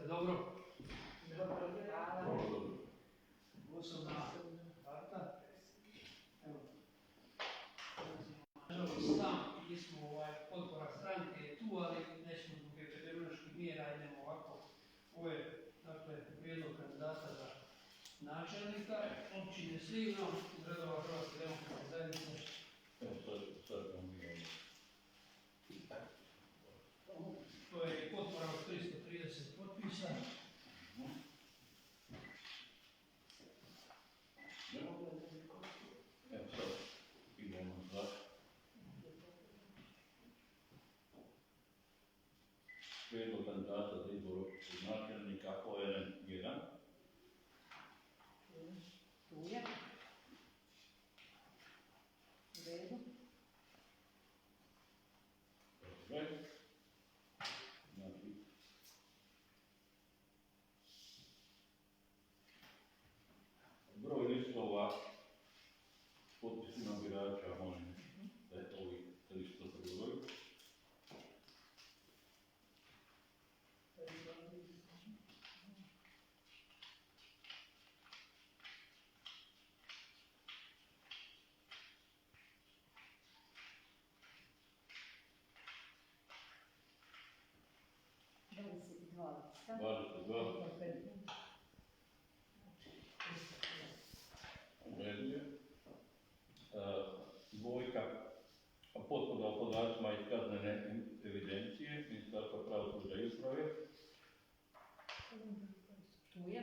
dobro? Dobro, hvala. Osobna karta. Evo. Nažalost, sam nismo potpora stranke je tu, ali nećemo zbog epidemioloških mjera, idemo ovako. Ovo je, dakle, prijedlog kandidata za načelnika općine Slivno iz redova Hrvatske demokratske zajednice. Evo sad vam mi To je potpora od 330 potpisa. Evo sad idemo za prijedlog kandidata za izbor općinskog načelnika ORN 1. Tu je. U redu. Dobro. Znači, broj listova s potpisima birača, molim da je ovih 300 broj. Dvojka, potvrda o podacima iz kaznene evidencije, Ministarstva pravosuđa i uprave. Tu je.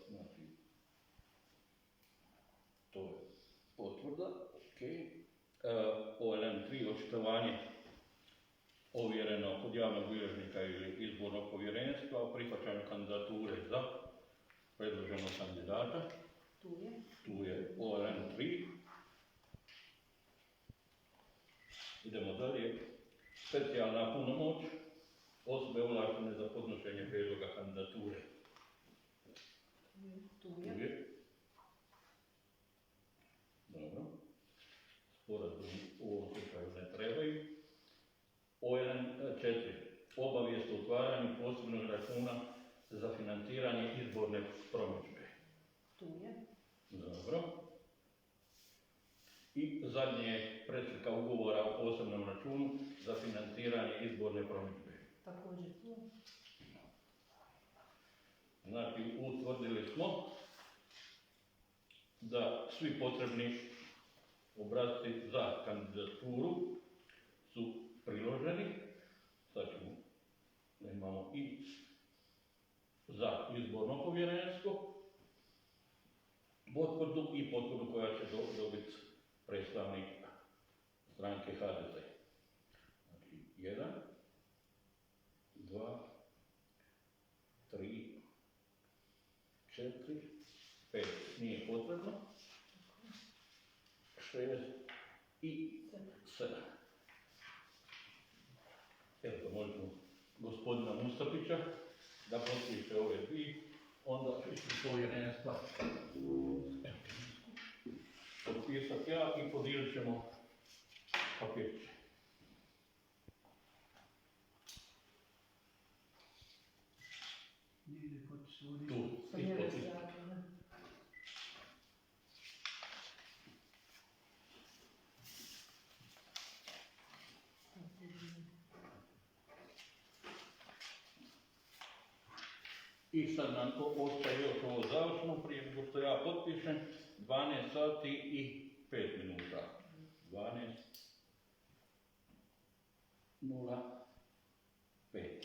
Znači, to je potvrda, ok. OLM 3, očitovanje ovjereno kod javnog bilježnika ili izbornog povjerenstva o prihvaćanju kandidature za predloženog kandidata. Tu je OLM 3. Idemo dalje. Specijalna punomoć osobe ovlaštene za podnošenje prijedloga kandidature. Tu je. Dobro. Sporazum u ovom slučaju ne trebaju. OLM 4. Obavijest o otvaranju posebnog računa za financiranje izborne promidžbe. Tu je. Dobro. I zadnje je preslika ugovora o posebnom računu za financiranje izborne promidžbe. Također tu. Znači, utvrdili smo da svi potrebni obrasci za kandidaturu su priloženi. Sad ćemo, imamo i za izborno povjerenstvo potvrdu i potvrdu koja će dobiti predstavnik stranke HDZ. Znači, 1, 2, 3, 4, 5, nije potrebno, 6 i 7. Evo, možemo gospodina Mustapića da potpiše ove dvije, onda ću povjerenstva potpisati ja i podijelit ćemo papiriće. Tu, i potpisati. I sad nam to ostaje još ovo završno, prije nego što ja potpišem, 12 sati i 5 minuta. 12:05.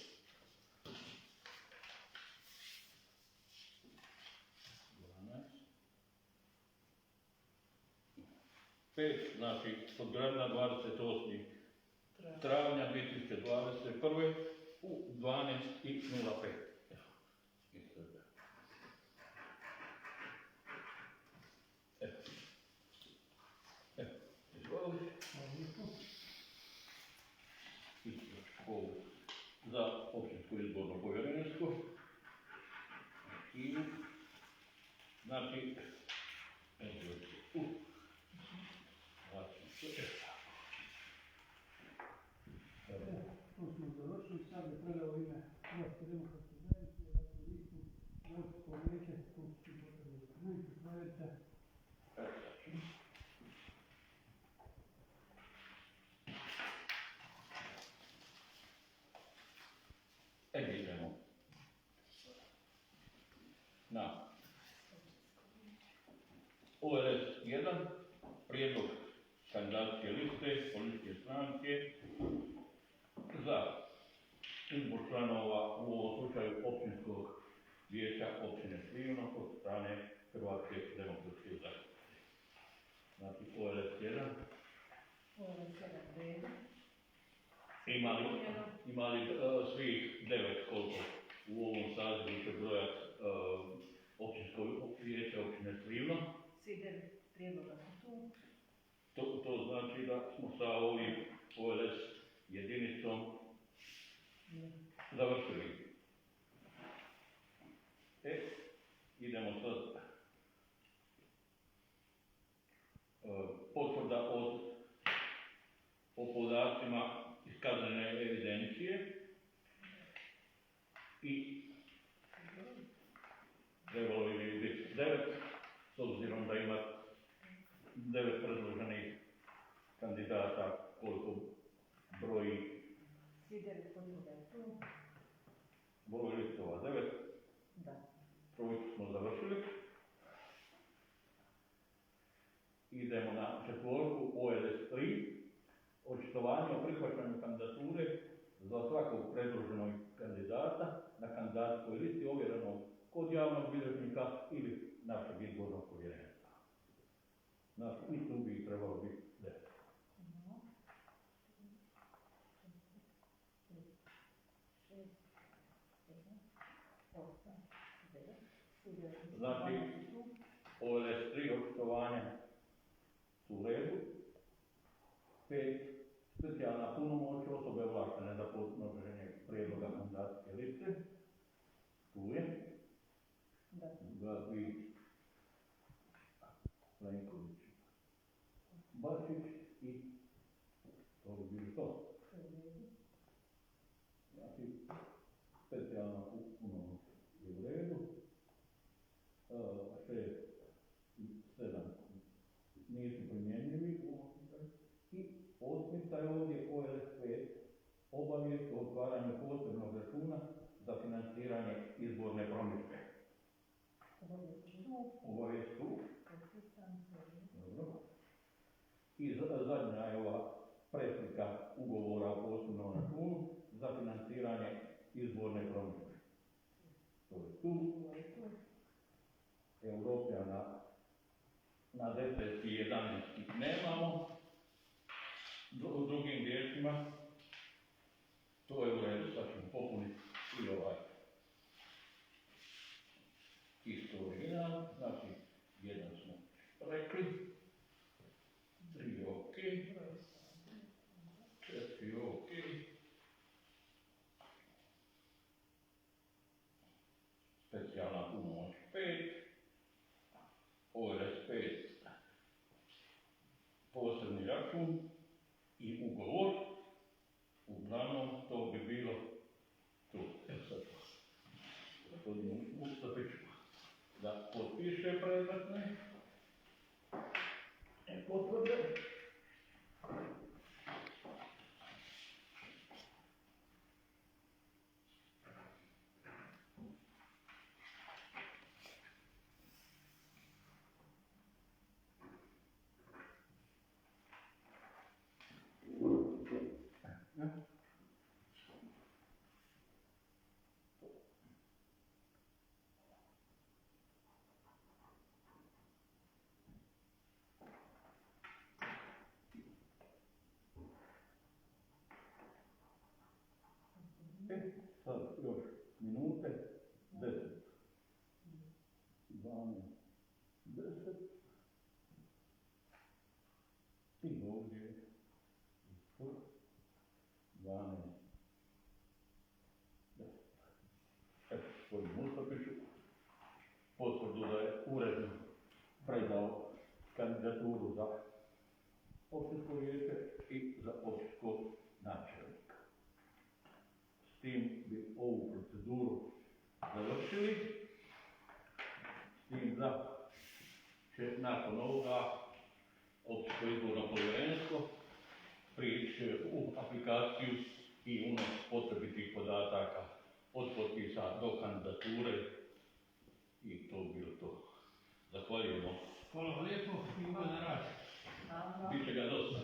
Znači, od grana 28. travnja 2021. u 12:05. Za općinsko izborno povjerenstvo. I znači, tu smo dakle, predao ime Hrvatske demokratske zajednice, dakle, listu za općinsko vijeće, politički potrebni dokumenti, provjerite. Idemo na ORS 1, prijedlog kandidacijske liste političke stranke za izbor članova u ovom slučaju općinskog vijeća općine Slivno od strane Hrvatske demokratske zajednice. Znači ORS 1. ORS 1 redu. Imali svih 9 koliko u ovom sazivu će brojat općinskog vijeća općine Slivno. Svi 9 prijedloga su tu. To znači da smo sa ovim ORS jedinicom završili. Idemo sad potvrda o podacima iz kaznene evidencije i trebalo bi biti 9, s obzirom da ima 9 predloženih kandidata koliko broji Svi 9 potvrda je tu. broj listova 9. Da. Trojicu smo završili. Idemo na četvorku ORS 3. Očitovanje o prihvaćanju kandidature za svakog predloženog kandidata na kandidacijskoj listi ovjerenog kod javnog bilježnika ili našeg izbornog povjerenstva. Znači, i tu bi trebalo biti 9. Znači, ORS 3 očitovanja su u redu. 5. Specijalna punomoć osobe ovlaštene za podnošenje prijedloga kandidacijske liste. Tu je. Gazi Plenković, Bačić i to bi bilo to. Znači, specijalna punomoć je u redu. 6, 7 nisu primjenjivi i 8. je ovdje ORS 5, obavijest o otvaranju posebnog računa za financiranje izborne promidžbe. Obavijest tu. Dobro. I zadnja je ova preslika ugovora o posebnom računu za financiranje izborne promidžbe. To je tu. Europljana na 10 i 11 nemamo. U drugim riječima, to je u redu, sad ćemo popuniti i ovaj isto original, znači jedan smo rekli, 3 je ok, 4 je ok, specijalna punomoć 5, ORS 5, posebni račun i ugovor, uglavnom to bi bilo tu. Evo sad, gospodinu Mustafiću da potpiše predmetne potvrde. Sad još minute, 10, 12, 10 i ovdje isto 12, 10. Eto, gospodin Mustafiću, potvrdu da je uredno predao kandidaturu za općinsko vijeće i za općinskog načelnika. S tim bi ovu proceduru završili, s tim da će nakon ovoga općinsko izborno povjerenstvo prijeći u aplikaciju i unos potrebitih podataka od potpisa do kandidature i to bi bilo to. Zahvaljujemo. Hvala lijepo i ugodan rad. Hvala. Biće ga dosta.